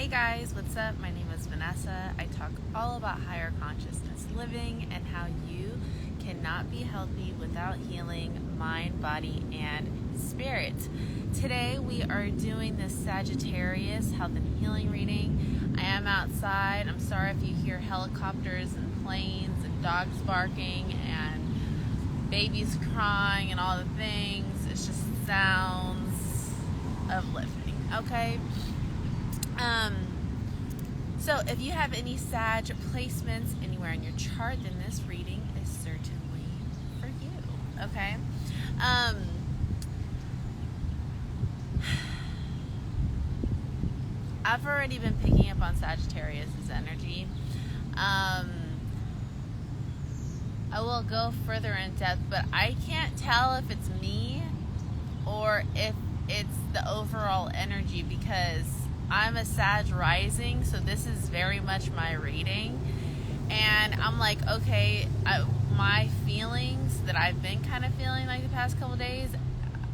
Hey guys, what's up? My name is Vanessa. I talk all about higher consciousness living and how you cannot be healthy without healing mind, body, and spirit. Today we are doing the Sagittarius health and healing reading. I am outside. I'm sorry if you hear helicopters and planes and dogs barking and babies crying and all the things. It's just sounds of living, okay? So if you have any Sag placements anywhere in your chart, then this reading is certainly for you, okay? I've already been picking up on Sagittarius's energy. I will go further in depth, but I can't tell if it's me or if it's the overall energy, because I'm a Sag rising, so this is very much my reading. And I'm like, okay, my feelings that I've been kind of feeling like the past couple days,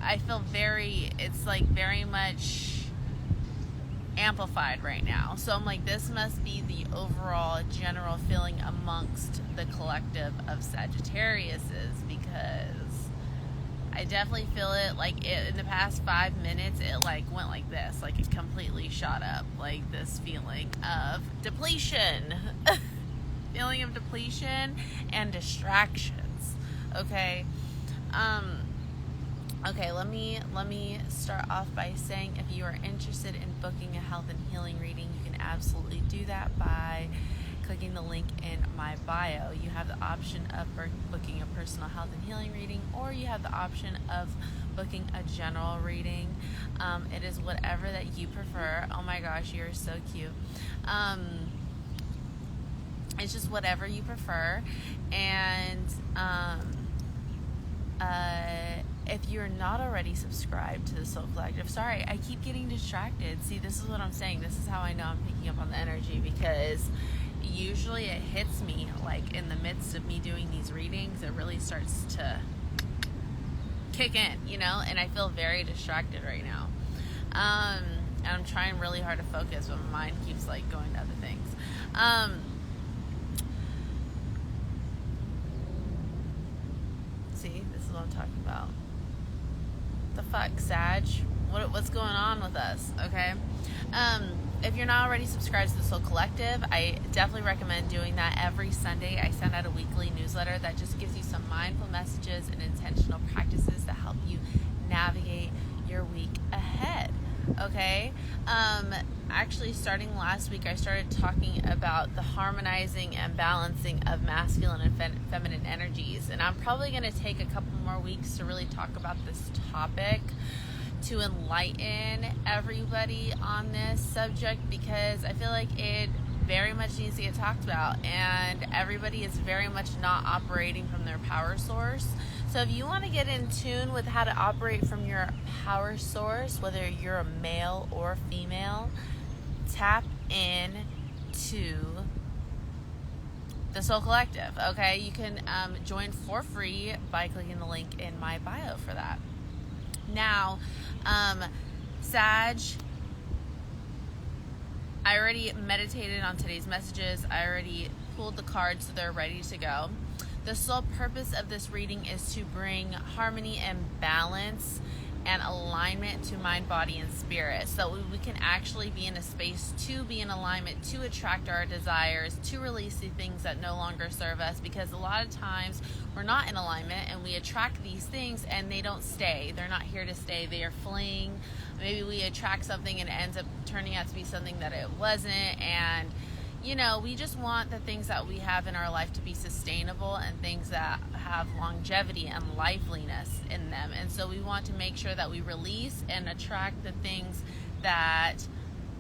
I feel it's like very much amplified right now. So I'm like, this must be the overall general feeling amongst the collective of Sagittariuses, because I definitely feel it, like in the past 5 minutes, it like went like this, like it completely shot up, like this feeling of depletion, feeling of depletion and distractions. Okay. Okay, let me start off by saying, if you are interested in booking a health and healing reading, you can absolutely do that by clicking the link in my bio. You have the option of booking a personal health and healing reading, or you have the option of booking a general reading. It is whatever that you prefer. Oh my gosh, you're so cute. It's just whatever you prefer. And if you're not already subscribed to the Soul Collective, sorry, I keep getting distracted. See, this is what I'm saying. This is how I know I'm picking up on the energy, because usually it hits me like in the midst of me doing these readings. It really starts to kick in, and I feel very distracted right now. And I'm trying really hard to focus, but my mind keeps like going to other things. See, this is what I'm talking about. The fuck, Sag? What's going on with us? Okay. If you're not already subscribed to the Soul Collective, I definitely recommend doing that. Every Sunday, I send out a weekly newsletter that just gives you some mindful messages and intentional practices that help you navigate your week ahead. Okay? Actually, starting last week, I started talking about the harmonizing and balancing of masculine and feminine energies. And I'm probably going to take a couple more weeks to really talk about this topic, to enlighten everybody on this subject, because I feel like it very much needs to get talked about, and everybody is very much not operating from their power source. So if you want to get in tune with how to operate from your power source, whether you're a male or female, tap in to the Soul Collective. Okay, you can join for free by clicking the link in my bio for that. Now, Sag, I already meditated on today's messages. I already pulled the cards so they're ready to go. The sole purpose of this reading is to bring harmony and balance and alignment to mind, body, and spirit, so we can actually be in a space to be in alignment, to attract our desires, to release the things that no longer serve us, because a lot of times we're not in alignment and we attract these things and they don't stay. They're not here to stay. They are fleeing. Maybe we attract something and it ends up turning out to be something that it wasn't, and we just want the things that we have in our life to be sustainable and things that have longevity and liveliness in them. And so we want to make sure that we release and attract the things that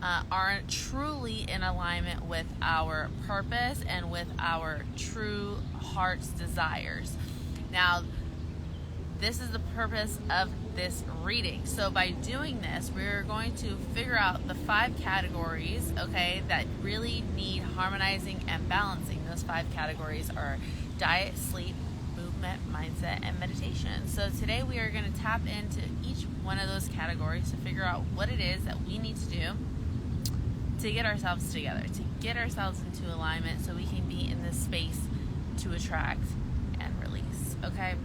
aren't truly in alignment with our purpose and with our true heart's desires. Now, this is the purpose of this reading. So by doing this, we're going to figure out the 5 categories, okay, that really need harmonizing and balancing. Those 5 categories are diet, sleep, movement, mindset, and meditation. So today we are going to tap into each one of those categories to figure out what it is that we need to do to get ourselves together, to get ourselves into alignment so we can be in this space to attract and release. Okay.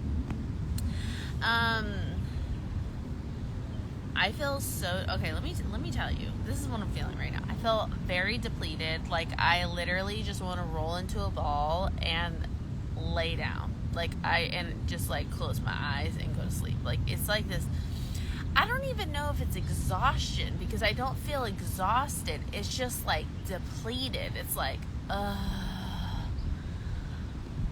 I feel so, okay, let me tell you, this is what I'm feeling right now. I feel very depleted. Like, I literally just want to roll into a ball and lay down. And just like close my eyes and go to sleep. Like, it's like this, I don't even know if it's exhaustion, because I don't feel exhausted. It's just like depleted. It's like,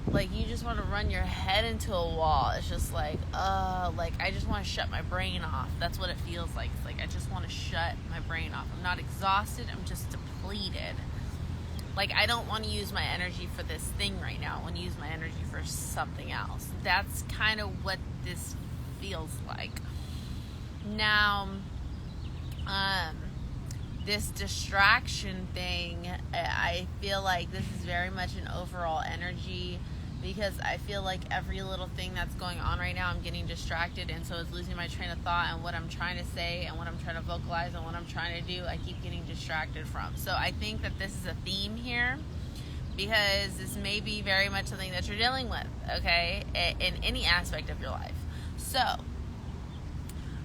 like you just want to run your head into a wall. It's just like I just want to shut my brain off. That's what it feels like. It's like I just want to shut my brain off. I'm not exhausted. I'm just depleted. Like, I don't want to use my energy for this thing right now. I want to use my energy for something else. That's kind of what this feels like. Now, this distraction thing, I feel like this is very much an overall energy, because I feel like every little thing that's going on right now, I'm getting distracted, and so it's losing my train of thought and what I'm trying to say and what I'm trying to vocalize and what I'm trying to do, I keep getting distracted from. So I think that this is a theme here, because this may be very much something that you're dealing with, okay, in any aspect of your life. So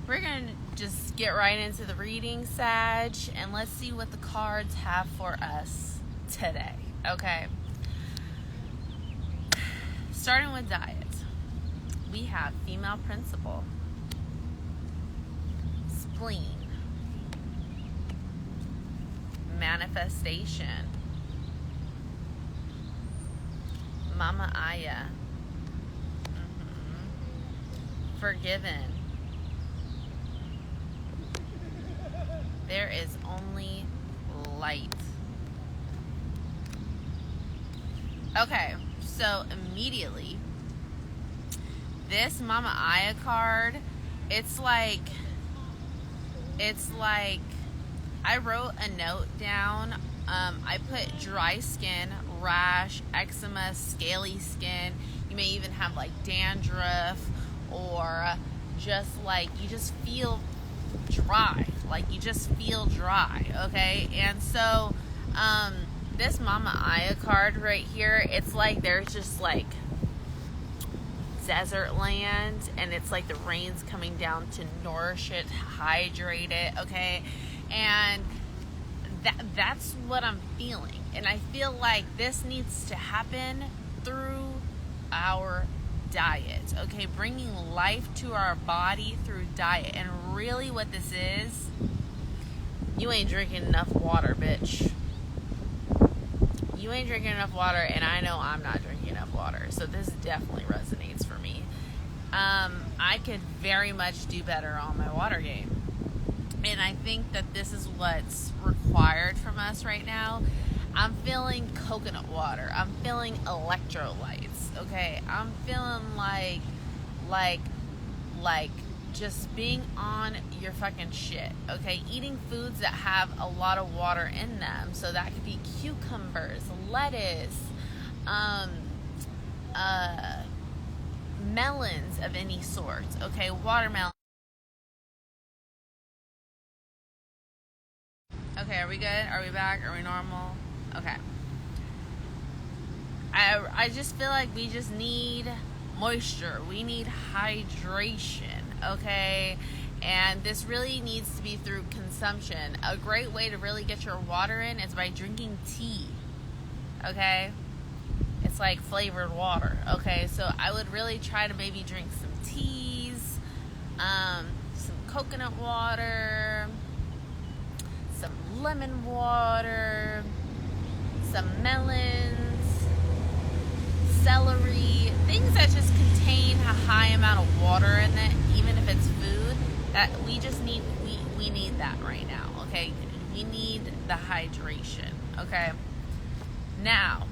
we're going to just get right into the reading, Sag, and let's see what the cards have for us today, okay? Starting with diet, we have female principle, spleen, manifestation, Mama Aya, forgiven, there is only light. Okay, so immediately, this Mama Aya card, it's like I wrote a note down. I put dry skin, rash, eczema, scaly skin. You may even have like dandruff, or just like you just feel dry. Like you just feel dry, okay? And so, this Mama Aya card right here, it's like there's just like desert land, and it's like the rain's coming down to nourish it, hydrate it, okay? And that's what I'm feeling. And I feel like this needs to happen through our diet, okay? Bringing life to our body through diet. And really what this is, you ain't drinking enough water, bitch. You ain't drinking enough water, and I know I'm not drinking enough water. So this definitely resonates for me. I could very much do better on my water game. And I think that this is what's required from us right now. I'm feeling coconut water. I'm feeling electrolytes, okay? I'm feeling like just being on your fucking shit, okay? Eating foods that have a lot of water in them. So that could be cucumbers, lettuce, melons of any sort, okay? Watermelon. Okay, are we good? Are we back? Are we normal? Okay. I just feel like we just need moisture. We need hydration, okay? And this really needs to be through consumption. A great way to really get your water in is by drinking tea, okay? It's like flavored water, okay? So I would really try to maybe drink some teas, some coconut water, some lemon water, some melons, celery, things that just contain a high amount of water in it, even if it's food, that we just need, we need that right now, okay? We need the hydration, okay? Now,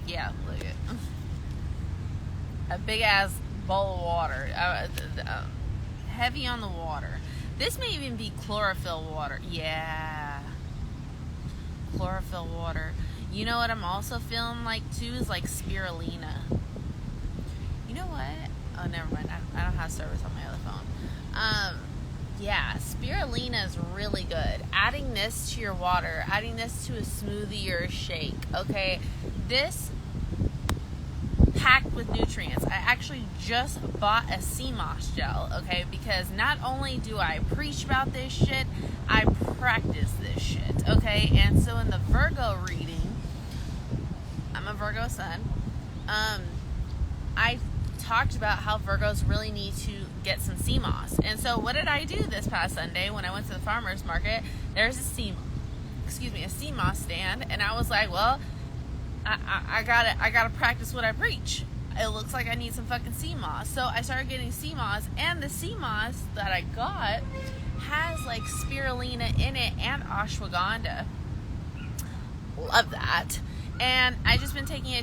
yeah, look at a big ass bowl of water, heavy on the water. This may even be chlorophyll water. Yeah, chlorophyll water. You know what I'm also feeling like too is like spirulina. You know what? Oh, never mind. I don't have service on my other phone. Yeah, spirulina is really good. Adding this to your water, adding this to a smoothie or a shake, okay? This packed with nutrients. I actually just bought a sea moss gel, okay? Because not only do I preach about this shit, I practice this shit, okay? And so in the Virgo reading, I'm a Virgo sun, I talked about how Virgos really need to get some sea moss. And so what did I do this past Sunday when I went to the farmer's market? There's a sea moss stand, and I was like, well, I gotta practice what I preach. It looks like I need some fucking sea moss. So I started getting sea moss, and the sea moss that I got has like spirulina in it and ashwagandha. Love that. And I just been taking a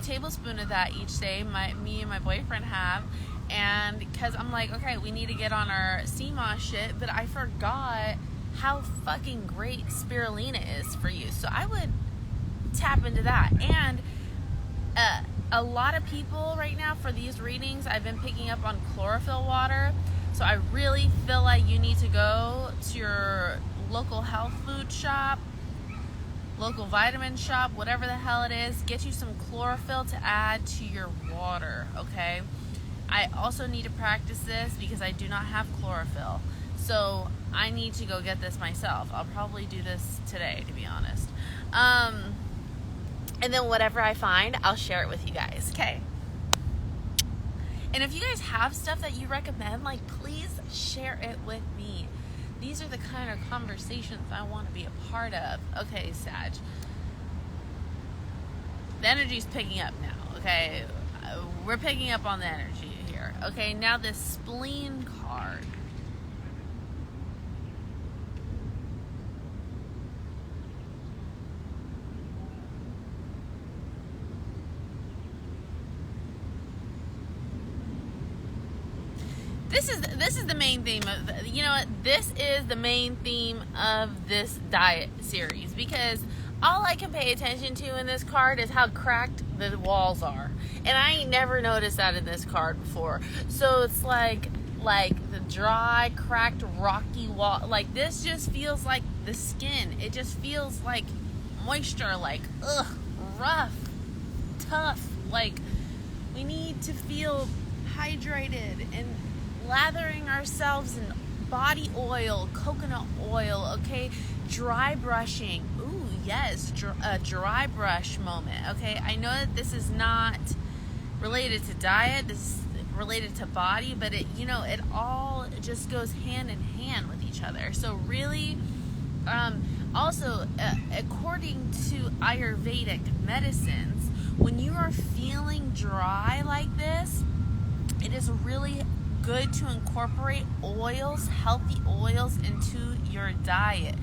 tablespoon of that each day. Me and my boyfriend have, and because I'm like, okay, we need to get on our sea moss shit, but I forgot how fucking great spirulina is for you. So I would tap into that. And a lot of people right now for these readings, I've been picking up on chlorophyll water. So I really feel like you need to go to your local health food shop, local vitamin shop, whatever the hell it is, get you some chlorophyll to add to your water, okay? I also need to practice this because I do not have chlorophyll. So I need to go get this myself. I'll probably do this today, to be honest. And then whatever I find, I'll share it with you guys, okay? And if you guys have stuff that you recommend, like, please share it with me. These are the kind of conversations I want to be a part of. Okay, Sag. The energy's picking up now, okay? We're picking up on the energy here. Okay, now this spleen card. This is the main theme of, you know what, this is the main theme of this diet series, because all I can pay attention to in this card is how cracked the walls are, and I ain't never noticed that in this card before. So it's like the dry, cracked, rocky wall. Like, this just feels like the skin. It just feels like moisture, like rough, tough. Like, we need to feel hydrated and lathering ourselves in body oil, coconut oil, okay? Dry brushing. Ooh, yes, a dry brush moment, okay? I know that this is not related to diet, this is related to body, but it, you know, it all just goes hand in hand with each other. So really, also, according to Ayurvedic medicines, when you are feeling dry like this, it is really good to incorporate oils, healthy oils, into your diet.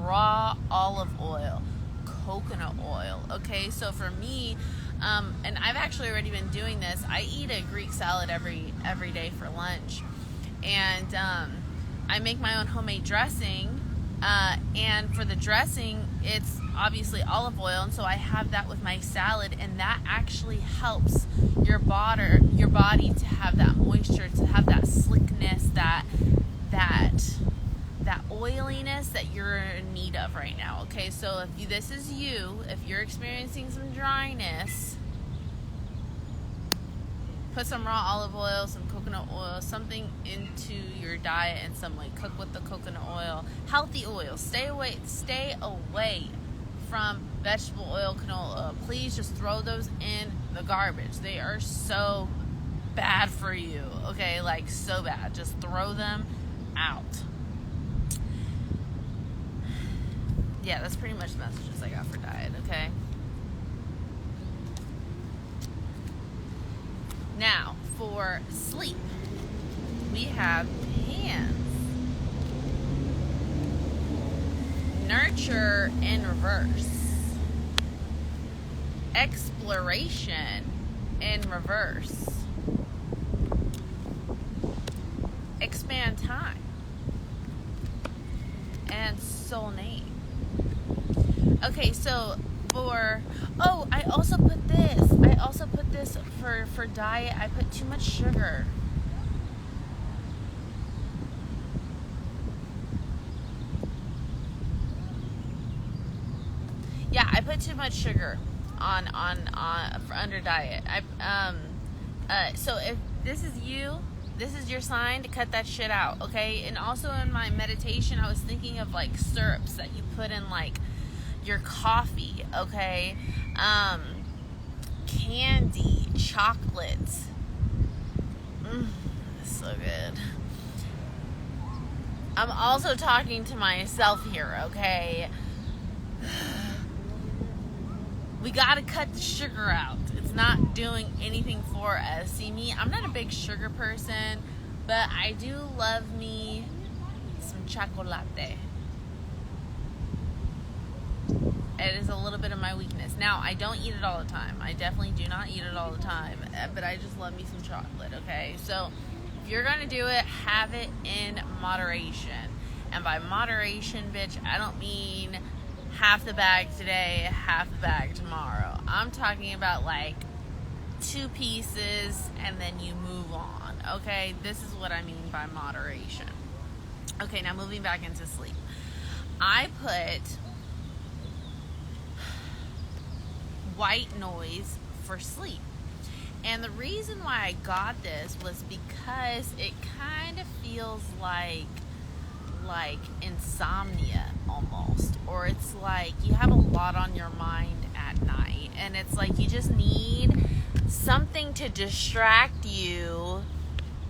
Raw olive oil, coconut oil, okay? So for me, and I've actually already been doing this, I eat a Greek salad every day for lunch, and I make my own homemade dressing, and for the dressing, it's obviously olive oil, and so I have that with my salad, and that actually helps your body to have that moisture, to have that slickness, that oiliness that you're in need of right now, okay? So if this is you, if you're experiencing some dryness, put some raw olive oil, some coconut oil, something into your diet in some way. Cook with the coconut oil. Healthy oil. Stay away from vegetable oil, canola oil. Please just throw those in the garbage. They are so bad for you, okay? Like, so bad. Just throw them out. Yeah, that's pretty much the messages I got for diet, okay? Now, for sleep, we have hands. Nurture in reverse. Exploration in reverse. Expand time. And soul name. Okay, so for, oh, I also put this for diet. I put too much sugar. Yeah, I put too much sugar on for under diet. So if this is you, this is your sign to cut that shit out, okay? And also in my meditation, I was thinking of like syrups that you put in like your coffee, okay? Candy, chocolates. So good. I'm also talking to myself here, okay? We gotta cut the sugar out. It's not doing anything for us. See, me, I'm not a big sugar person, but I do love me some chocolate. It is a little bit of my weakness. Now, I don't eat it all the time. I definitely do not eat it all the time, but I just love me some chocolate, okay? So, if you're gonna do it, have it in moderation. And by moderation, bitch, I don't mean half the bag today, half the bag tomorrow. I'm talking about like 2 pieces and then you move on, okay? This is what I mean by moderation. Okay, now moving back into sleep. I put white noise for sleep. And the reason why I got this was because it kind of feels like insomnia almost, or it's like you have a lot on your mind at night and it's like you just need something to distract you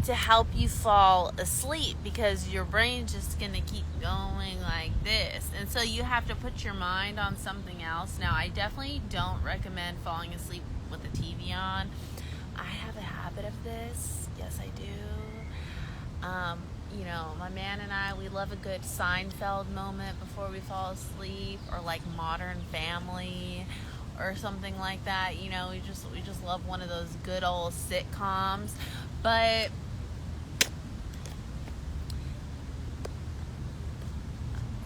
to help you fall asleep because your brain's just gonna keep going like this, and so you have to put your mind on something else. Now, I definitely don't recommend falling asleep with the TV on. I have a habit of this. Yes, I do. You know, my man and I, we love a good Seinfeld moment before we fall asleep, or like Modern Family or something like that. You know, we just love one of those good old sitcoms. But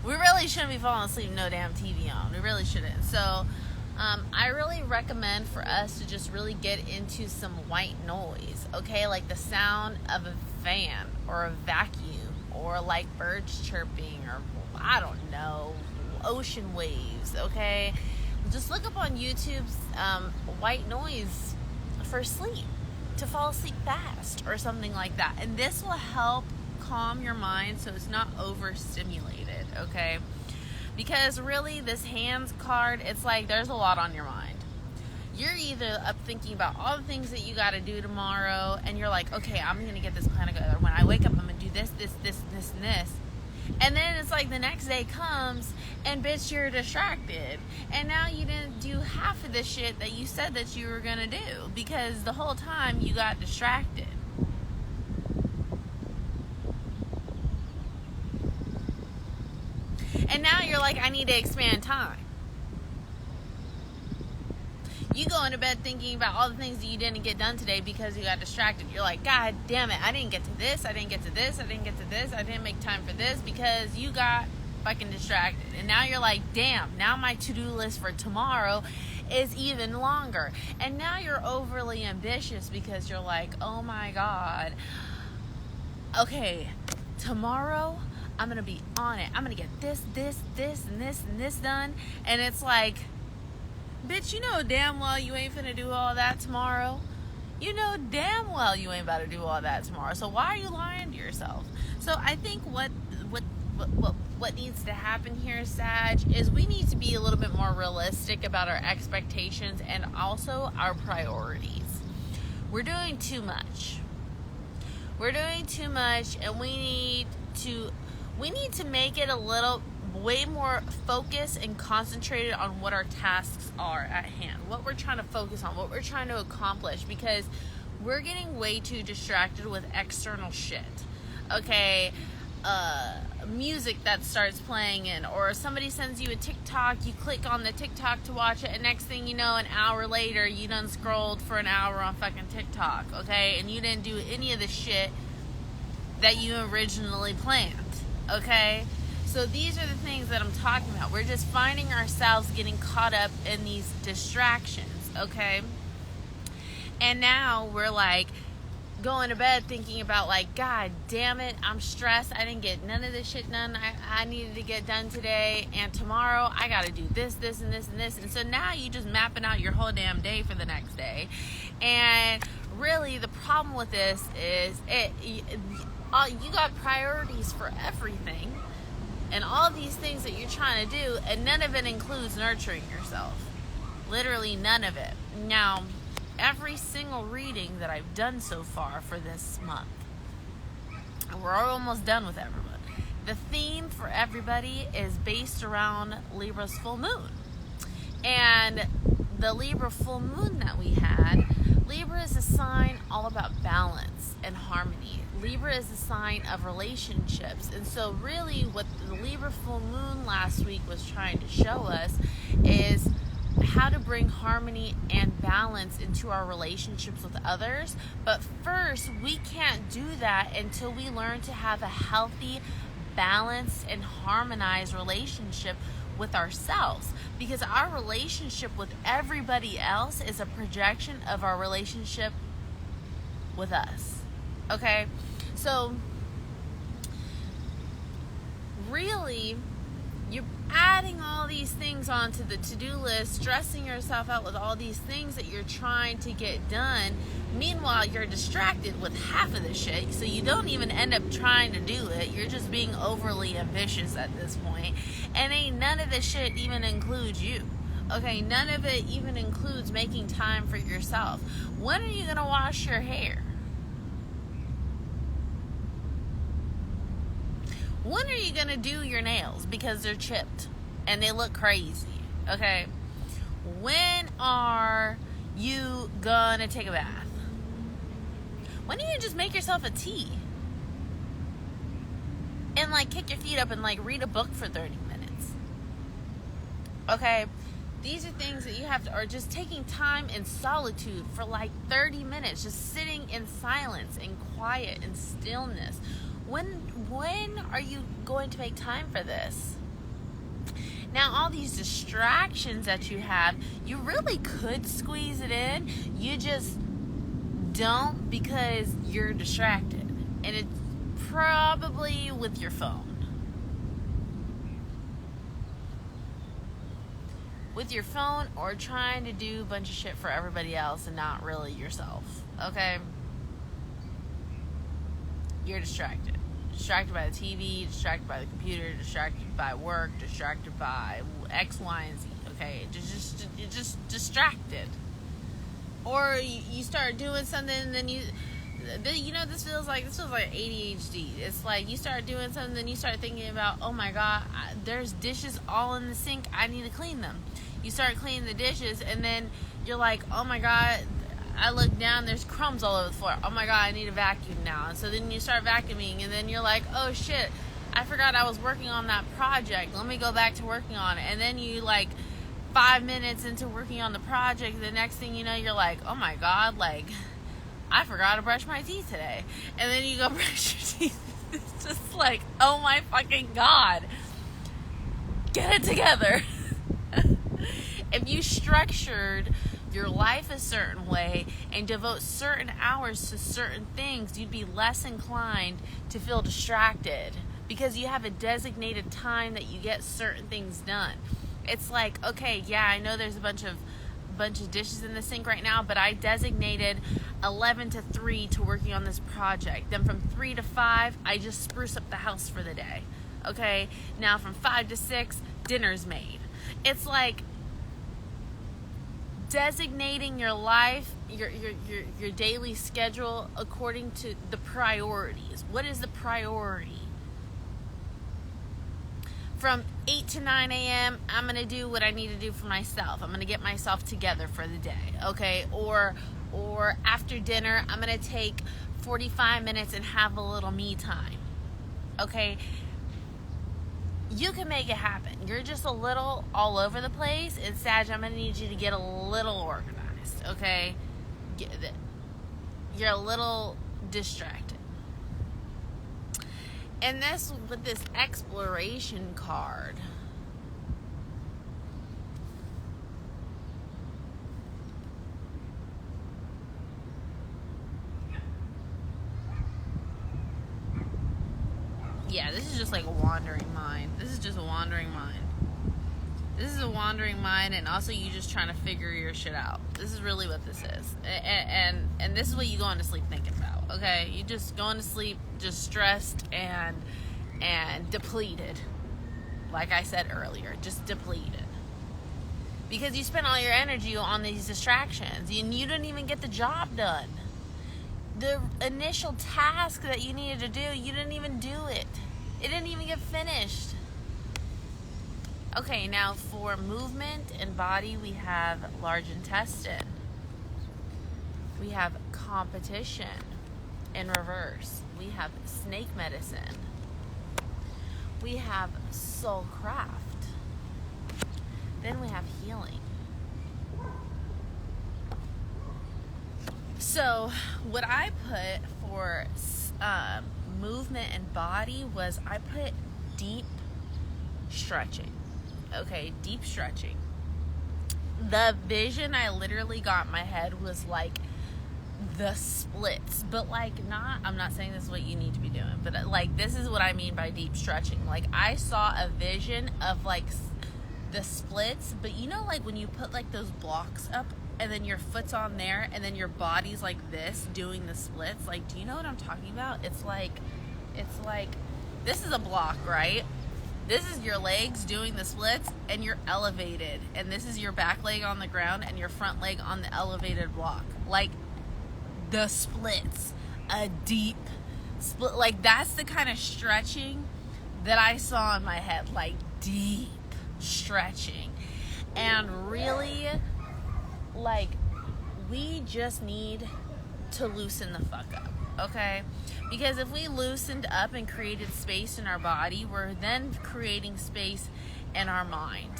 we really shouldn't be falling asleep with no damn TV on. We really shouldn't. So I really recommend for us to just really get into some white noise, okay? Like the sound of a fan or a vacuum, or like birds chirping, or I don't know, ocean waves, okay? Just look up on YouTube's white noise for sleep, to fall asleep fast or something like that. And this will help calm your mind so it's not overstimulated, okay? Because really, this hands card, it's like there's a lot on your mind. You're either up thinking about all the things that you got to do tomorrow, and you're like, okay, I'm going to get this plan together. When I wake up, I'm going to do this, and this. And then it's like the next day comes, and bitch, you're distracted. And now you didn't do half of the shit that you said that you were going to do, because the whole time you got distracted. And now you're like, I need to expand time. You go into bed thinking about all the things that you didn't get done today because you got distracted. You're like, God damn it, I didn't get to this, I didn't get to this, I didn't get to this, I didn't make time for this because you got fucking distracted. And now you're like, damn, now my to-do list for tomorrow is even longer. And now you're overly ambitious because you're like, oh my God, okay, tomorrow I'm going to be on it. I'm going to get this, and this done. And it's like, bitch, you know damn well you ain't finna do all that tomorrow. You know damn well you ain't about to do all that tomorrow. So why are you lying to yourself? So I think what needs to happen here, Sag, is we need to be a little bit more realistic about our expectations and also our priorities. We're doing too much. And we need to make it a little way more focused and concentrated on what our tasks are at hand, what we're trying to focus on, what we're trying to accomplish, because we're getting way too distracted with external shit. Okay, music that starts playing in, or somebody sends you a TikTok, you click on the TikTok to watch it, and next thing you know, an hour later, you done scrolled for an hour on fucking TikTok, okay, and you didn't do any of the shit that you originally planned, okay? So these are the things that I'm talking about. We're just finding ourselves getting caught up in these distractions, okay? And now we're like going to bed thinking about like, God damn it, I'm stressed. I didn't get none of this shit done I needed to get done today. And tomorrow I got to do this, this, and this, and this. And so now you just mapping out your whole damn day for the next day. And really the problem with this is you got priorities for everything. And all these things that you're trying to do, and none of it includes nurturing yourself. Literally none of it. Now, every single reading that I've done so far for this month, and we're almost done with everyone, the theme for everybody is based around Libra's full moon. And the Libra full moon that we had, Libra is a sign all about balance and harmony. Libra is a sign of relationships. And so really what the Libra full moon last week was trying to show us is how to bring harmony and balance into our relationships with others. But first, we can't do that until we learn to have a healthy, balanced, and harmonized relationship with ourselves. Because our relationship with everybody else is a projection of our relationship with us. Okay? So, really, you're adding all these things onto the to-do list, stressing yourself out with all these things that you're trying to get done. Meanwhile, you're distracted with half of the shit, so you don't even end up trying to do it. You're just being overly ambitious at this point. And none of this shit even includes you. Okay, none of it even includes making time for yourself. When are you going to wash your hair? When are you going to do your nails because they're chipped and they look crazy? Okay. When are you going to take a bath? When are you just make yourself a tea? And like kick your feet up and like read a book for 30 minutes. Okay. These are things that you have to, or just taking time in solitude for like 30 minutes, just sitting in silence and quiet and stillness. When are you going to make time for this? Now, all these distractions that you have, you really could squeeze it in. You just don't because you're distracted. And it's probably with your phone. With your phone or trying to do a bunch of shit for everybody else and not really yourself. Okay? You're distracted. Distracted by the TV, distracted by the computer, distracted by work, distracted by X, Y, and Z. Okay, you're just distracted. Or you start doing something, and then this feels like ADHD. It's like you start doing something, then you start thinking about, oh my God, there's dishes all in the sink. I need to clean them. You start cleaning the dishes, and then you're like, oh my God. I look down, there's crumbs all over the floor. Oh my God, I need a vacuum now. And so then you start vacuuming, and then you're like, oh shit, I forgot I was working on that project. Let me go back to working on it. And then you 5 minutes into working on the project, the next thing you know, you're like, oh my God, I forgot to brush my teeth today. And then you go brush your teeth. It's just like, oh my fucking God. Get it together. If you structured your life a certain way and devote certain hours to certain things, you'd be less inclined to feel distracted because you have a designated time that you get certain things done. It's like, okay, yeah, I know there's a bunch of dishes in the sink right now, but I designated 11 to 3 to working on this project. Then from 3 to 5, I just spruce up the house for the day. Okay, now from 5 to 6, dinner's made. It's like designating your life, your daily schedule according to the priorities. What is the priority? From 8 to 9 a.m., I'm going to do what I need to do for myself. I'm going to get myself together for the day, okay? Or after dinner, I'm going to take 45 minutes and have a little me time, okay? You can make it happen. You're just a little all over the place. And Sag, I'm going to need you to get a little organized, okay? You're a little distracted. And this, with this exploration card, yeah, this is just like a wandering mind. This is just a wandering mind. This is a wandering mind, and also you just trying to figure your shit out. This is really what this is. And this is what you going to sleep thinking about, okay? You just going to sleep just stressed and depleted. Like I said earlier, just depleted. Because you spent all your energy on these distractions, and you didn't even get the job done. The initial task that you needed to do, you didn't even do it. It didn't even get finished. Okay, now for movement and body, we have large intestine. We have competition in reverse. We have snake medicine. We have soul craft. Then we have healing. So what I put for movement and body was I put deep stretching. Okay, deep stretching. The vision I literally got in my head was like the splits, but like not, I'm not saying this is what you need to be doing, but like this is what I mean by deep stretching. Like I saw a vision of like the splits, but you know, like when you put like those blocks up and then your foot's on there and then your body's like this doing the splits. Like, do you know what I'm talking about? It's like this is a block, right? This is your legs doing the splits and you're elevated, and this is your back leg on the ground and your front leg on the elevated block. Like the splits, a deep split. Like that's the kind of stretching that I saw in my head, like deep stretching. And really, like, we just need to loosen the fuck up, okay? Because if we loosened up and created space in our body, we're then creating space in our mind.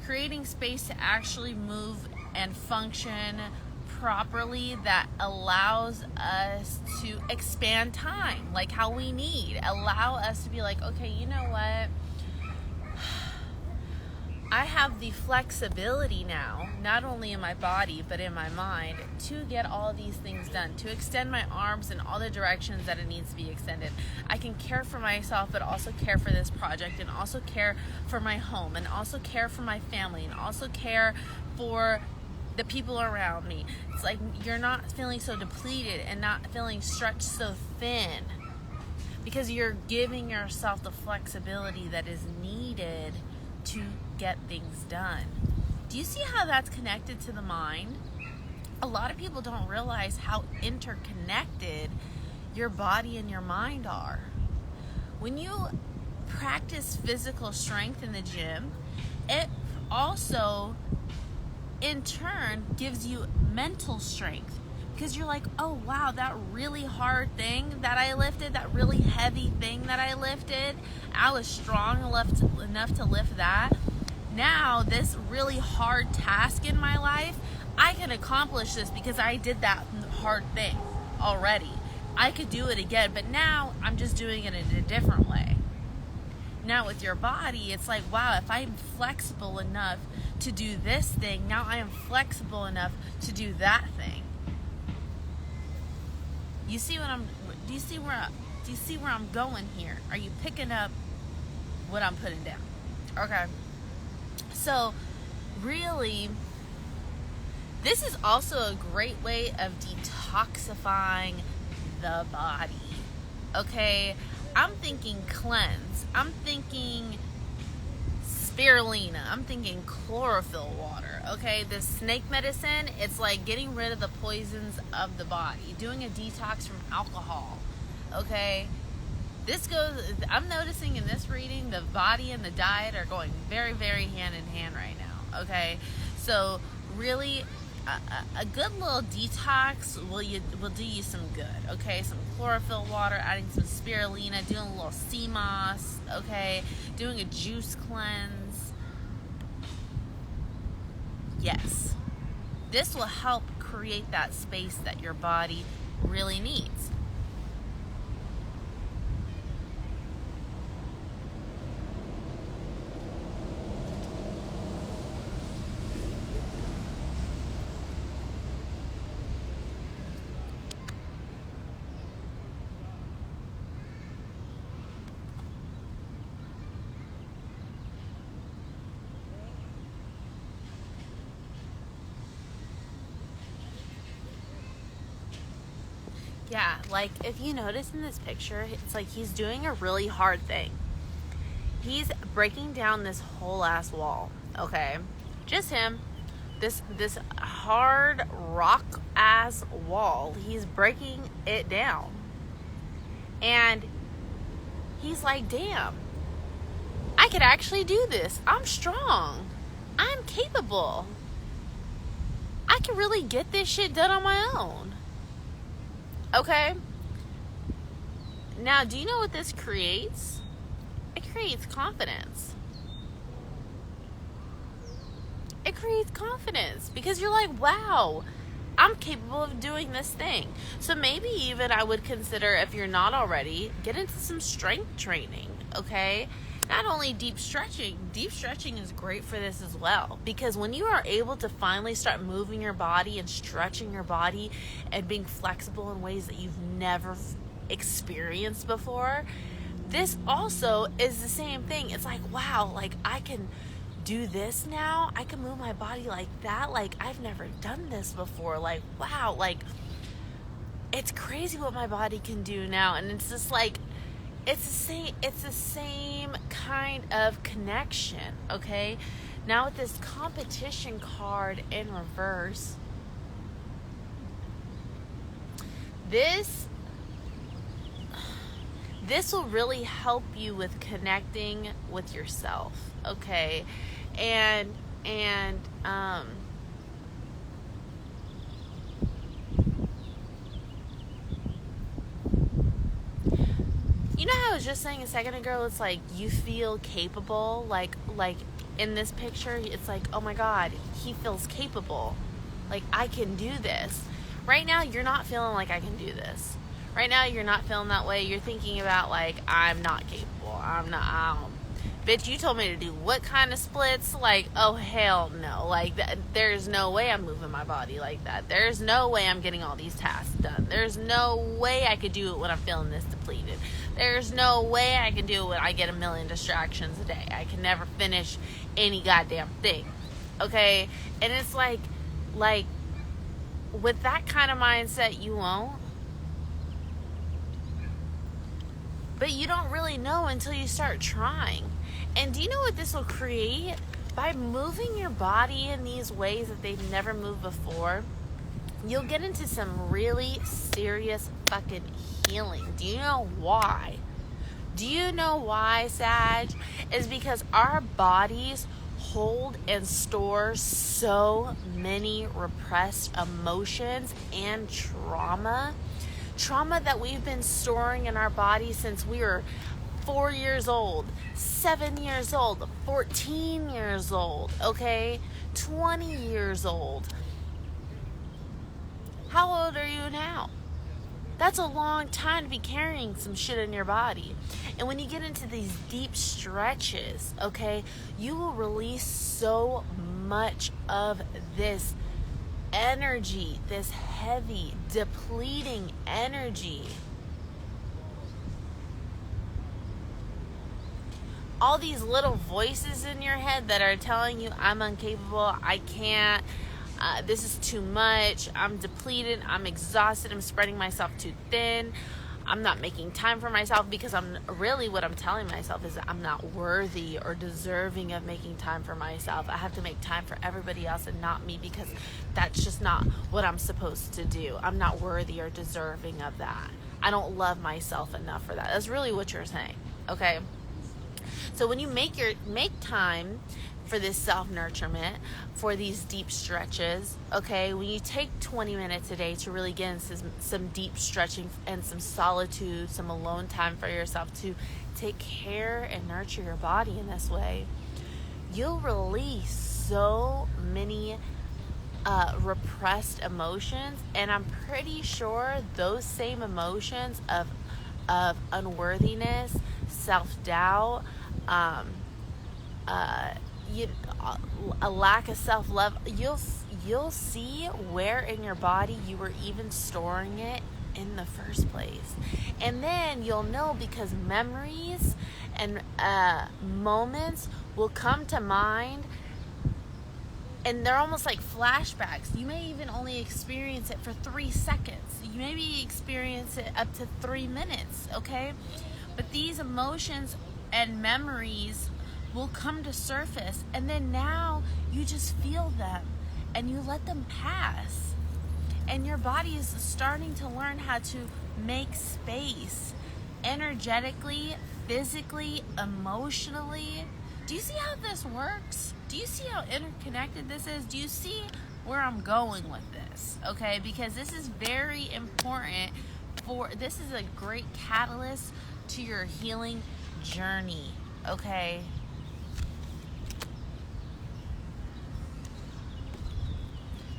Creating space to actually move and function properly that allows us to expand time, like how we need. Allow us to be like, okay, you know what? I have the flexibility now, not only in my body, but in my mind, to get all these things done, to extend my arms in all the directions that it needs to be extended. I can care for myself, but also care for this project, and also care for my home, and also care for my family, and also care for the people around me. It's like you're not feeling so depleted and not feeling stretched so thin, because you're giving yourself the flexibility that is needed to get things done. Do you see how that's connected to the mind? A lot of people don't realize how interconnected your body and your mind are. When you practice physical strength in the gym, it also in turn gives you mental strength, because you're like, oh wow, that really hard thing that I lifted, that really heavy thing that I lifted, I was strong enough to lift that. Now this really hard task in my life, I can accomplish this because I did that hard thing already. I could do it again, but now I'm just doing it in a different way. Now with your body, it's like, wow, if I'm flexible enough to do this thing, now I am flexible enough to do that thing. Do you see where I'm going here? Are you picking up what I'm putting down? Okay. So really, this is also a great way of detoxifying the body. Okay? I'm thinking cleanse. I'm thinking spirulina. I'm thinking chlorophyll water. Okay? The snake medicine, it's like getting rid of the poisons of the body. Doing a detox from alcohol. Okay? I'm noticing in this reading, the body and the diet are going very, very hand in hand right now. Okay? So really, a good little detox will do you some good. Okay? Some chlorophyll water, adding some spirulina, doing a little sea moss. Okay? Doing a juice cleanse. Yes. This will help create that space that your body really needs. Yeah, like if you notice in this picture, it's like he's doing a really hard thing. He's breaking down this whole ass wall, okay? Just him. This hard rock ass wall. He's breaking it down. And he's like, damn, I could actually do this. I'm strong. I'm capable. I can really get this shit done on my own. Okay? Now, do you know what this creates? It creates confidence. It creates confidence because you're like, wow, I'm capable of doing this thing. So maybe even I would consider, if you're not already, get into some strength training, okay? Not only deep stretching is great for this as well, because when you are able to finally start moving your body and stretching your body and being flexible in ways that you've never experienced before, this also is the same thing. It's like, wow, like I can do this now. I can move my body like that. Like I've never done this before. Like, wow, like it's crazy what my body can do now. And it's just like, it's the same kind of connection, okay? Now with this competition card in reverse, this will really help you with connecting with yourself, okay? And you know how I was just saying a second ago, it's like you feel capable, like in this picture, it's like, oh my God, he feels capable. Like I can do this. Right now, you're not feeling like I can do this. Right now, you're not feeling that way. You're thinking about like, I'm not capable. Bitch, you told me to do what kind of splits? Like, oh hell no. Like there's no way I'm moving my body like that. There's no way I'm getting all these tasks done. There's no way I could do it when I'm feeling this depleted. There's no way I can do it when I get a million distractions a day. I can never finish any goddamn thing. Okay? And it's like with that kind of mindset, you won't. But you don't really know until you start trying. And do you know what this will create? By moving your body in these ways that they've never moved before, you'll get into some really serious fucking healing. Do you know why? Do you know why, Sag? Is because our bodies hold and store so many repressed emotions and trauma that we've been storing in our body since we were 4 years old, 7 years old, 14 years old, okay? 20 years old. How old are you now? That's a long time to be carrying some shit in your body. And when you get into these deep stretches, okay, you will release so much of this energy, this heavy, depleting energy. All these little voices in your head that are telling you, I'm incapable, I can't, this is too much, I'm depleted, I'm exhausted, I'm spreading myself too thin, I'm not making time for myself, because what I'm telling myself is that I'm not worthy or deserving of making time for myself. I have to make time for everybody else and not me, because that's just not what I'm supposed to do. I'm not worthy or deserving of that. I don't love myself enough for that. That's really what you're saying, okay? So when you make time for this self-nurturement, for these deep stretches, okay, when you take 20 minutes a day to really get into some deep stretching and some solitude, some alone time for yourself to take care and nurture your body in this way, you'll release so many repressed emotions. And I'm pretty sure those same emotions of unworthiness, self-doubt, a lack of self-love, you'll see where in your body you were even storing it in the first place. And then you'll know, because memories and moments will come to mind and they're almost like flashbacks. You may even only experience it for 3 seconds. You maybe experience it up to 3 minutes, okay? But these emotions and memories will come to surface, and then now you just feel them and you let them pass. And your body is starting to learn how to make space energetically, physically, emotionally. Do you see how this works? Do you see how interconnected this is? Do you see where I'm going with this? Okay, because this is very important this is a great catalyst to your healing journey, okay?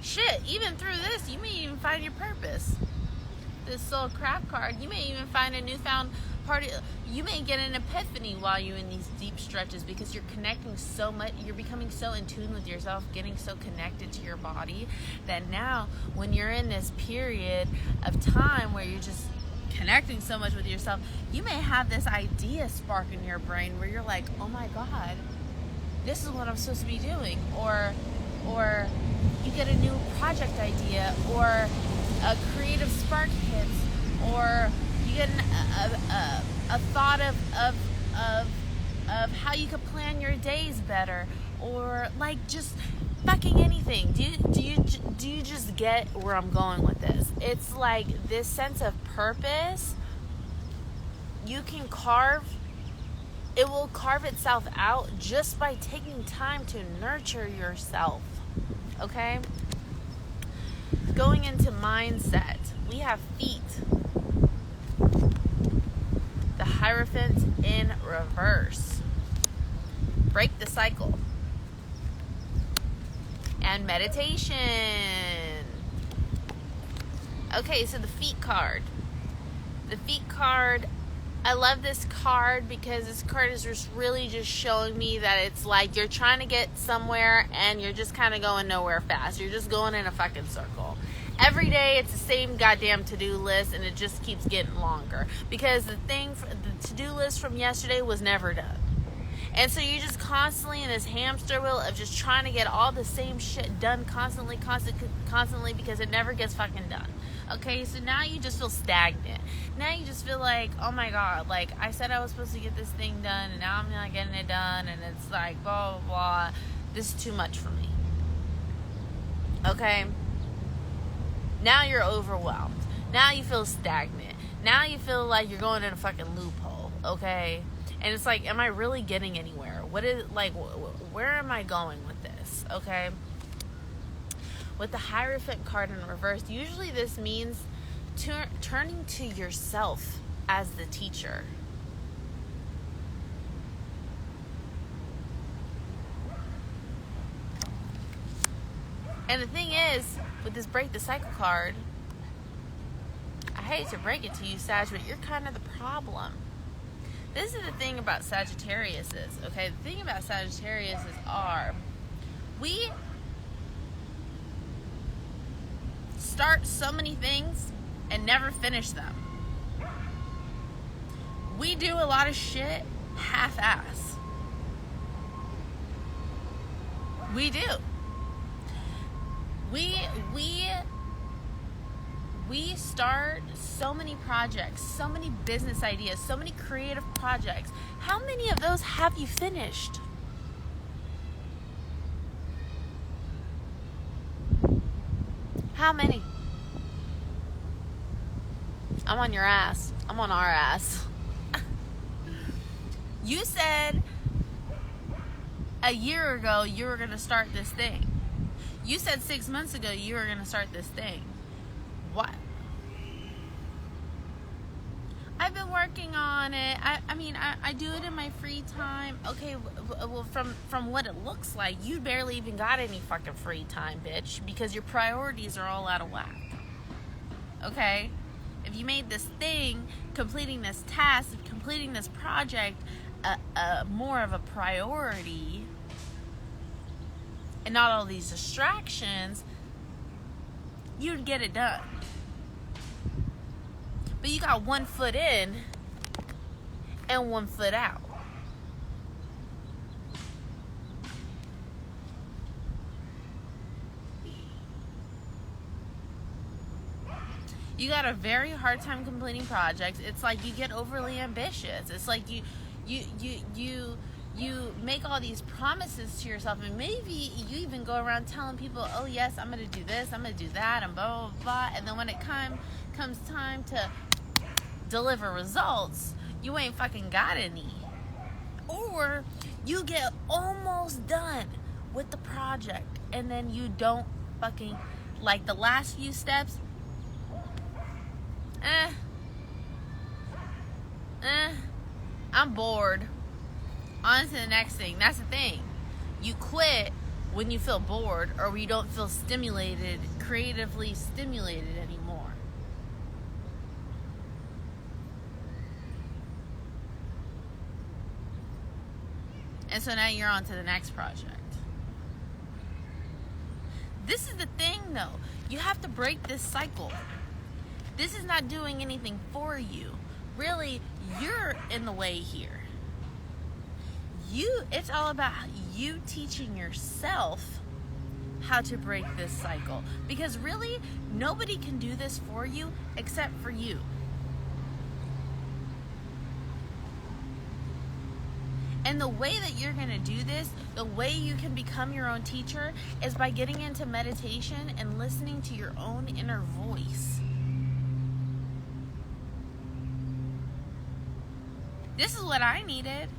Shit, even through this, you may even find your purpose. This soul crap card, you may even find a newfound part of, you may get an epiphany while you're in these deep stretches, because you're connecting so much, you're becoming so in tune with yourself, getting so connected to your body, that now when you're in this period of time where you're just connecting so much with yourself, you may have this idea spark in your brain where you're like, oh my God, this is what I'm supposed to be doing. Or you get a new project idea, or a creative spark hits, or you get a thought of how you could plan your days better, or like just fucking anything. Do you just get where I'm going with this? It's like this sense of purpose. You can it will carve itself out just by taking time to nurture yourself. Okay? Going into mindset, we have feet. The Hierophant in reverse. Break the cycle. And meditation. Okay, so the feet card. The feet card, I love this card because this card is just really just showing me that it's like you're trying to get somewhere and you're just kind of going nowhere fast. You're just going in a fucking circle. Every day it's the same goddamn to-do list, and it just keeps getting longer because the to-do list from yesterday was never done. And so you're just constantly in this hamster wheel of just trying to get all the same shit done constantly because it never gets fucking done. Okay, so now you just feel stagnant. Now you just feel like, oh my God, like I said I was supposed to get this thing done and now I'm not getting it done, and it's like blah, blah, blah. This is too much for me. Okay? Now you're overwhelmed. Now you feel stagnant. Now you feel like you're going in a fucking loophole. Okay? And it's like, am I really getting anywhere? What is, like, where am I going with this? Okay? With the Hierophant card in reverse, usually this means turning to yourself as the teacher. And the thing is, with this Break the Cycle card, I hate to break it to you, Sag, but you're kind of the problem. This is the thing about Sagittariuses, okay? The thing about Sagittariuses we start so many things and never finish them. We do a lot of shit half-ass. We do. We start so many projects, so many business ideas, so many creative projects. How many of those have you finished? How many? I'm on your ass. I'm on our ass. You said a year ago you were going to start this thing. You said 6 months ago you were going to start this thing. What? I've been working on it. I do it in my free time. Okay, well, from what it looks like, you barely even got any fucking free time, bitch, because your priorities are all out of whack. Okay? If you made this thing, completing this task, completing this project, more of a priority, and not all these distractions, you'd get it done. But you got 1 foot in and 1 foot out. You got a very hard time completing projects. It's like you get overly ambitious. It's like you make all these promises to yourself, and maybe you even go around telling people, oh yes, I'm going to do this, I'm going to do that, and blah, blah, blah. And then when it comes time to deliver results, you ain't fucking got any. Or you get almost done with the project, and then you don't fucking, like the last few steps, I'm bored. On to the next thing. That's the thing. You quit when you feel bored, or when you don't feel stimulated, creatively stimulated anymore. And so now you're on to the next project. This is the thing though. You have to break this cycle. This is not doing anything for you. Really, you're in the way here. It's all about you teaching yourself how to break this cycle. Because really, nobody can do this for you except for you. And the way that you're going to do this, the way you can become your own teacher, is by getting into meditation and listening to your own inner voice. This is what I needed.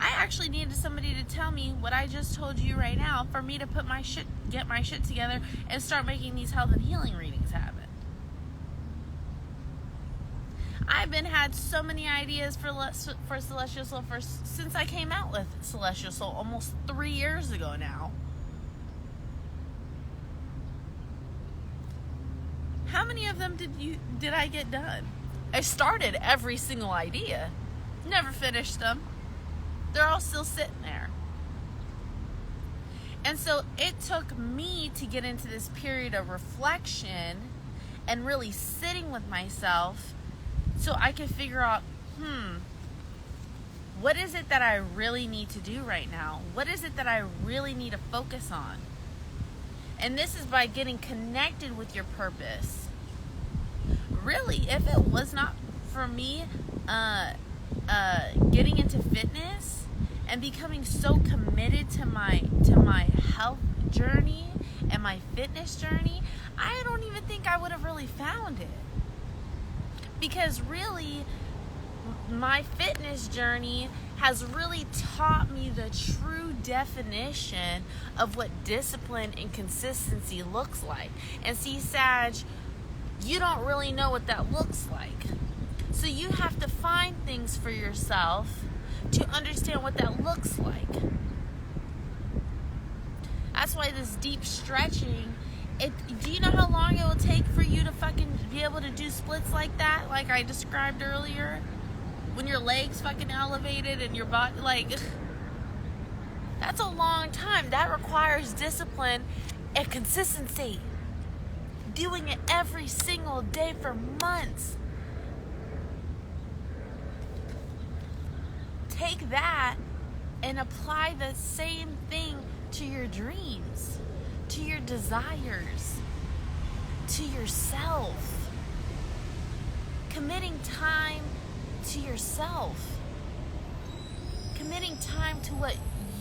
I actually needed somebody to tell me what I just told you right now, for me to get my shit together and start making these health and healing readings happen. I've had so many ideas for Celestial Soul since I came out with Celestial Soul almost 3 years ago now. How many of them did I get done? I started every single idea, never finished them. They're all still sitting there. And so it took me to get into this period of reflection and really sitting with myself so I could figure out, what is it that I really need to do right now? What is it that I really need to focus on? And this is by getting connected with your purpose. Really, if it was not for me getting into fitness and becoming so committed to my health journey and my fitness journey, I don't even think I would have really found it. Because really, my fitness journey has really taught me the true definition of what discipline and consistency looks like. And see, Sag, you don't really know what that looks like. So you have to find things for yourself to understand what that looks like. That's why this deep stretching, do you know how long it will take for you to fucking be able to do splits like that, like I described earlier? When your legs fucking elevated and your body, like, that's a long time. That requires discipline and consistency. Doing it every single day for months. Take that and apply the same thing to your dreams, to your desires, to yourself. Committing time to yourself. Committing time to what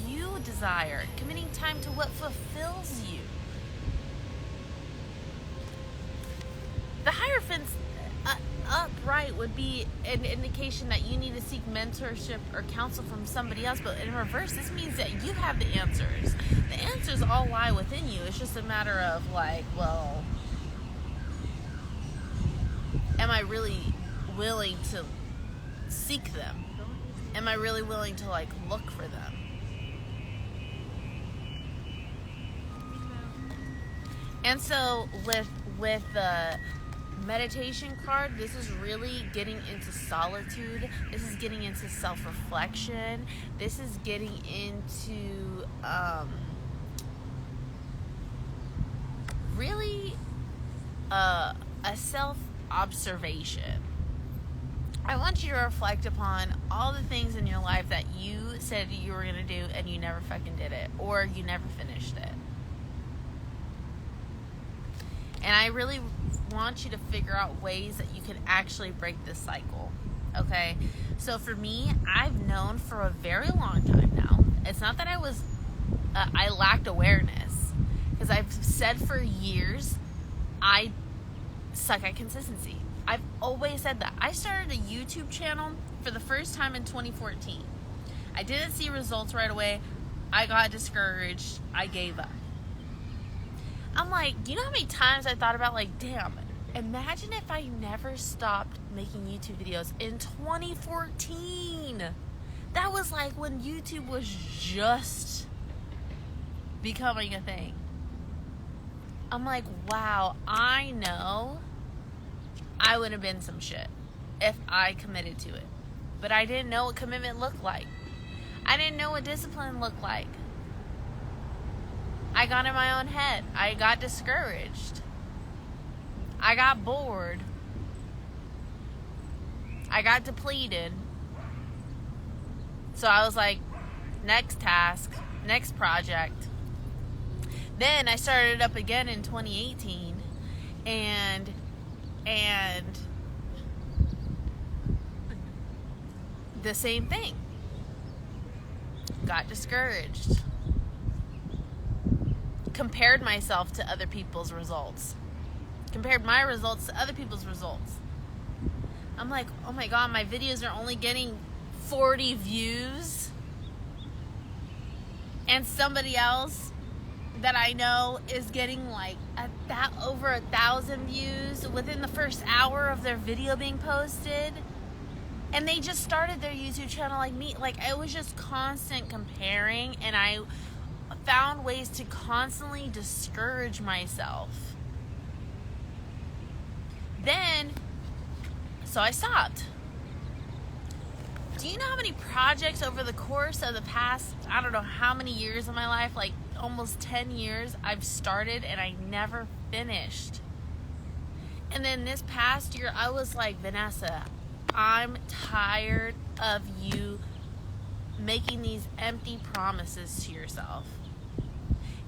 you desire. Committing time to what fulfills you. The Hierophant's upright would be an indication that you need to seek mentorship or counsel from somebody else, but in reverse, this means that you have the answers. The answers all lie within you. It's just a matter of like, well, am I really willing to seek them? Am I really willing to like look for them? And so with the meditation card, this is really getting into solitude. This is getting into self-reflection. This is getting into really a self-observation. I want you to reflect upon all the things in your life that you said you were going to do and you never fucking did it, or you never finished it. And I really want you to figure out ways that you can actually break this cycle. Okay? So for me, I've known for a very long time now. It's not that I lacked awareness, because I've said for years I suck at consistency. I've always said that. I started a YouTube channel for the first time in 2014. I didn't see results right away. I got discouraged. I gave up. I'm like, do you know how many times I thought about, like, damn, imagine if I never stopped making YouTube videos in 2014. That was like when YouTube was just becoming a thing. I'm like, wow, I know I would have been some shit if I committed to it. But I didn't know what commitment looked like. I didn't know what discipline looked like. I got in my own head. I got discouraged. I got bored. I got depleted. So I was like, next task, next project. Then I started up again in 2018, and the same thing. Got discouraged. Compared myself to other people's results. Compared my results to other people's results. I'm like, oh my God, my videos are only getting 40 views. And somebody else that I know is getting like over 1,000 views within the first hour of their video being posted. And they just started their YouTube channel like me. Like, it was just constant comparing, and I found ways to constantly discourage myself. Then, so I stopped. Do you know how many projects over the course of the past, I don't know how many years of my life, like almost 10 years, I've started and I never finished? And then this past year, I was like, Vanessa, I'm tired of you making these empty promises to yourself,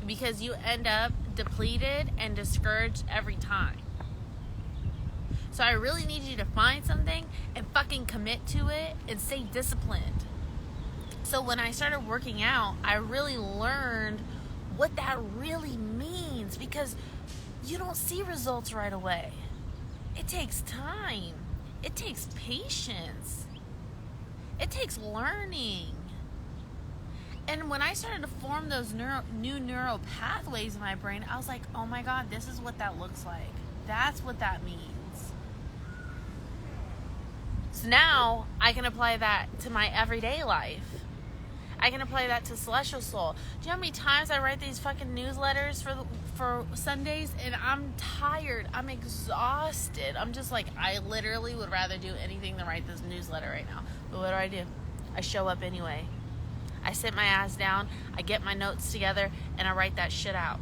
because you end up depleted and discouraged every time. So I really need you to find something and fucking commit to it and stay disciplined. So when I started working out, I really learned what that really means, because you don't see results right away. It takes time. It takes patience. It takes learning. And when I started to form those new neural pathways in my brain, I was like, oh my God, this is what that looks like. That's what that means. So now I can apply that to my everyday life. I can apply that to Celestial Soul. Do you know how many times I write these fucking newsletters for Sundays, and I'm tired, I'm exhausted. I'm just like, I literally would rather do anything than write this newsletter right now. But what do? I show up anyway. I sit my ass down, I get my notes together, and I write that shit out.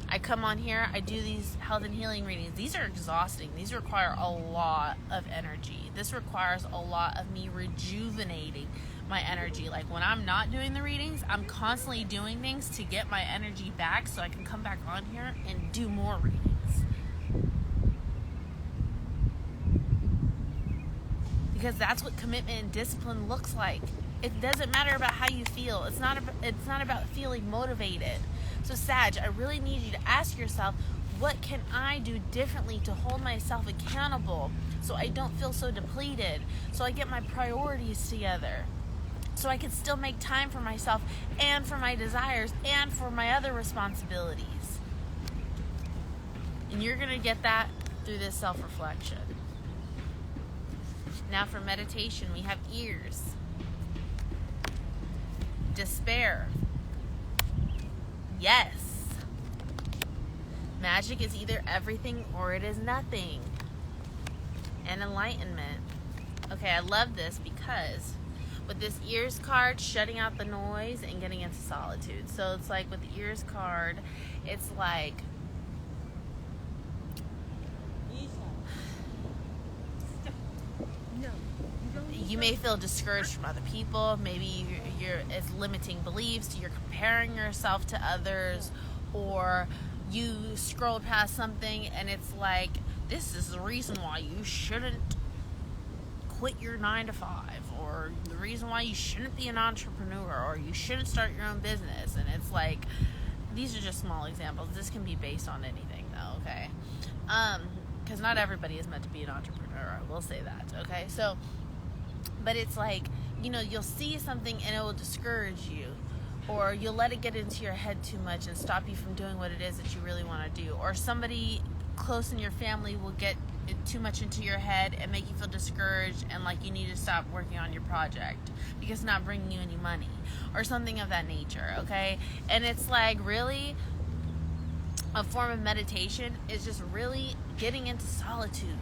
I come on here, I do these health and healing readings. These are exhausting. These require a lot of energy. This requires a lot of me rejuvenating my energy. Like, when I'm not doing the readings, I'm constantly doing things to get my energy back so I can come back on here and do more readings. Because that's what commitment and discipline looks like. It doesn't matter about how you feel. It's not about feeling motivated. So Sag, I really need you to ask yourself, what can I do differently to hold myself accountable so I don't feel so depleted, so I get my priorities together, so I can still make time for myself and for my desires and for my other responsibilities. And you're going to get that through this self-reflection. Now for meditation, we have ears. Despair. Yes. Magic is either everything or it is nothing. And enlightenment. Okay, I love this because with this ears card, shutting out the noise and getting into solitude. So it's like with the ears card, it's like you may feel discouraged from other people. Maybe it's limiting beliefs. You're comparing yourself to others, or you scrolled past something and it's like, this is the reason why you shouldn't quit your 9 to 5, or the reason why you shouldn't be an entrepreneur, or you shouldn't start your own business. And it's like, these are just small examples. This can be based on anything though, okay? Because not everybody is meant to be an entrepreneur, I will say that, okay? So, but it's like, you know, you'll see something and it will discourage you, or you'll let it get into your head too much and stop you from doing what it is that you really want to do, or somebody close in your family will get it too much into your head and make you feel discouraged and like you need to stop working on your project because it's not bringing you any money, or something of that nature, okay? And it's like, really, a form of meditation is just really getting into solitude,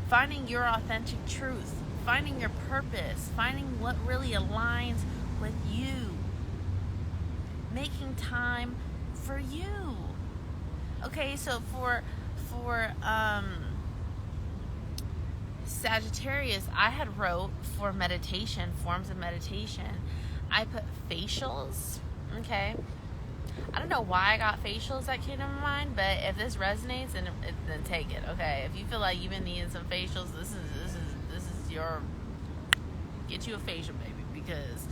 finding your authentic truth, finding your purpose, finding what really aligns with you, making time for you. Okay, so for Sagittarius, I had wrote for meditation, forms of meditation, I put facials, okay? I don't know why I got facials that came to my mind, but if this resonates, then take it, okay? If you feel like you've been needing some facials, this is your, get you a facial, baby, because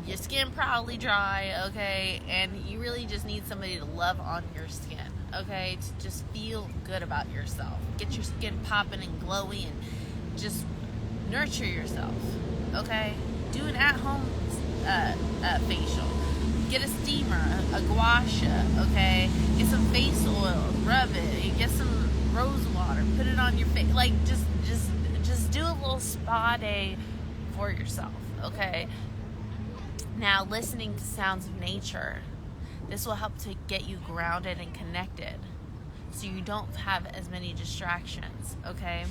your skin probably dry, okay? And you really just need somebody to love on your skin, okay? To just feel good about yourself. Get your skin popping and glowy and just nurture yourself, okay? Do an at-home facial. Get a steamer, a gua sha, okay? Get some face oil, rub it. Get some rose water, put it on your face. Like, just do a little spa day for yourself, okay? Now, listening to sounds of nature. This will help to get you grounded and connected so you don't have as many distractions, okay?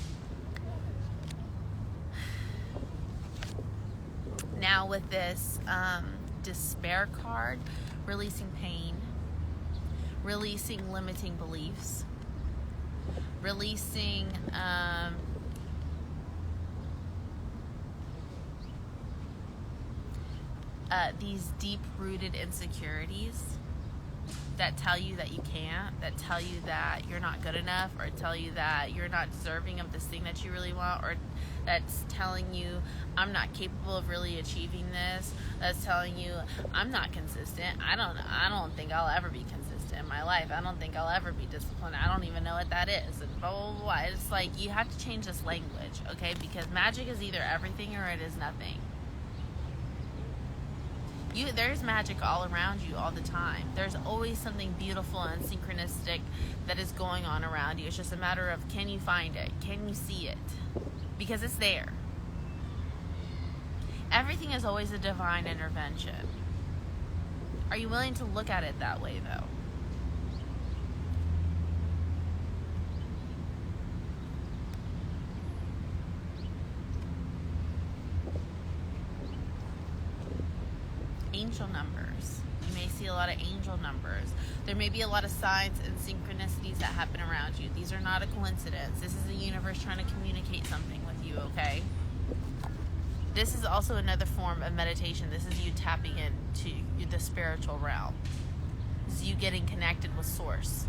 Now with this despair card, releasing pain, releasing limiting beliefs, releasing these deep-rooted insecurities that tell you that you can't, that tell you that you're not good enough, or tell you that you're not deserving of this thing that you really want, or that's telling you, I'm not capable of really achieving this, that's telling you, I'm not consistent, I don't think I'll ever be consistent in my life, I don't think I'll ever be disciplined, I don't even know what that is, and blah, blah, blah. It's like, you have to change this language, okay, because magic is either everything or it is nothing. There's magic all around you all the time. There's always something beautiful and synchronistic that is going on around you. It's just a matter of, can you find it? Can you see it? Because it's there. Everything is always a divine intervention. Are you willing to look at it that way, though? Angel numbers. You may see a lot of angel numbers. There may be a lot of signs and synchronicities that happen around you. These are not a coincidence. This is the universe trying to communicate something with you, okay? This is also another form of meditation. This is you tapping into the spiritual realm. This is you getting connected with Source,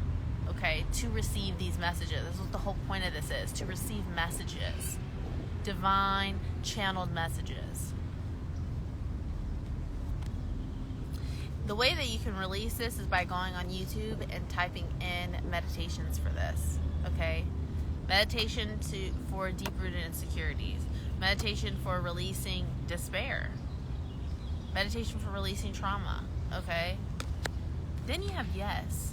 okay? To receive these messages. This is what the whole point of this is, to receive messages. Divine channeled messages. The way that you can release this is by going on YouTube and typing in meditations for this, okay? Meditation for deep-rooted insecurities. Meditation for releasing despair. Meditation for releasing trauma, okay? Then you have yes.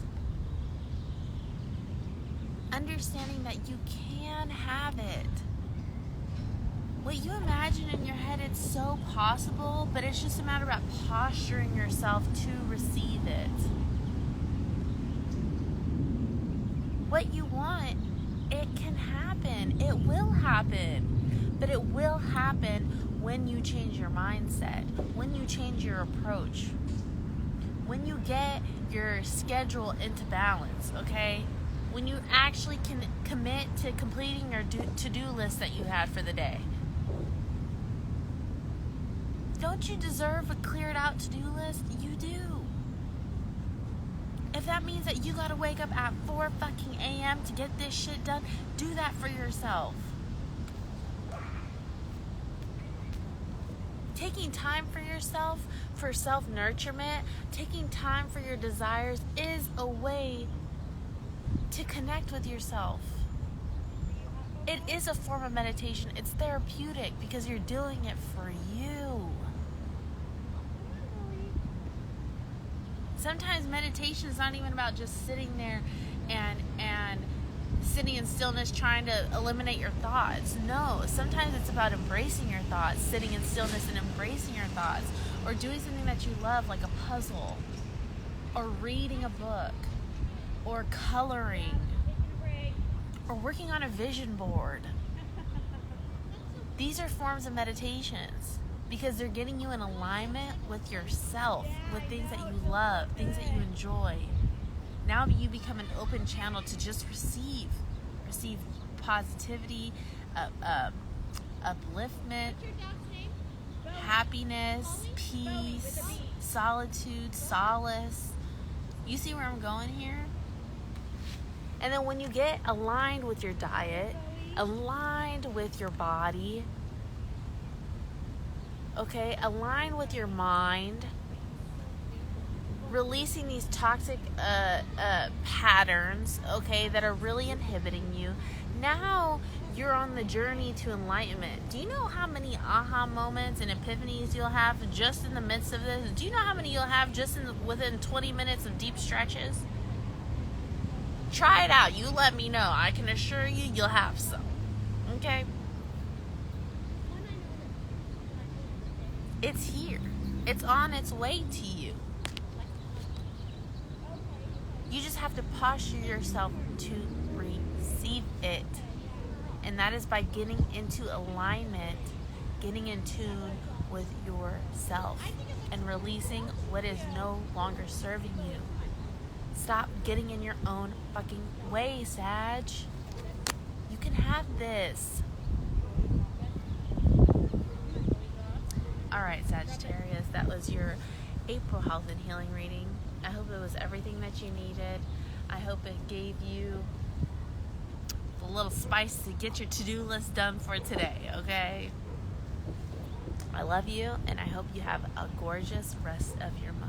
Understanding that you can have it. What you imagine in your head, it's so possible, but it's just a matter of posturing yourself to receive it. What you want, it can happen. It will happen. But it will happen when you change your mindset, when you change your approach, when you get your schedule into balance, okay? When you actually can commit to completing your to-do list that you had for the day. Don't you deserve a cleared out to-do list? You do. If that means that you gotta wake up at 4 fucking a.m. to get this shit done, do that for yourself. Taking time for yourself, for self-nurturement, taking time for your desires is a way to connect with yourself. It is a form of meditation. It's therapeutic because you're doing it for you. Sometimes meditation is not even about just sitting there and sitting in stillness trying to eliminate your thoughts. No, sometimes it's about embracing your thoughts, sitting in stillness and embracing your thoughts, or doing something that you love, like a puzzle, or reading a book, or coloring, or working on a vision board. These are forms of meditations because they're getting you in alignment with yourself, with things that you love, things that you enjoy. Now you become an open channel to just receive positivity, upliftment, happiness, peace, solitude, solace. You see where I'm going here? And then when you get aligned with your diet, aligned with your body, okay, aligned with your mind, releasing these toxic patterns, okay, that are really inhibiting you. Now you're on the journey to enlightenment. Do you know how many aha moments and epiphanies you'll have just in the midst of this? Do you know how many you'll have just within 20 minutes of deep stretches? Try it out. You let me know. I can assure you you'll have some. Okay? It's here. It's on its way to you. You just have to posture yourself to receive it. And that is by getting into alignment, getting in tune with yourself, and releasing what is no longer serving you. Stop getting in your own fucking way, Sag. You can have this. Alright, Sagittarius, that was your April health and healing reading. I hope it was everything that you needed. I hope it gave you a little spice to get your to-do list done for today, okay? I love you, and I hope you have a gorgeous rest of your month.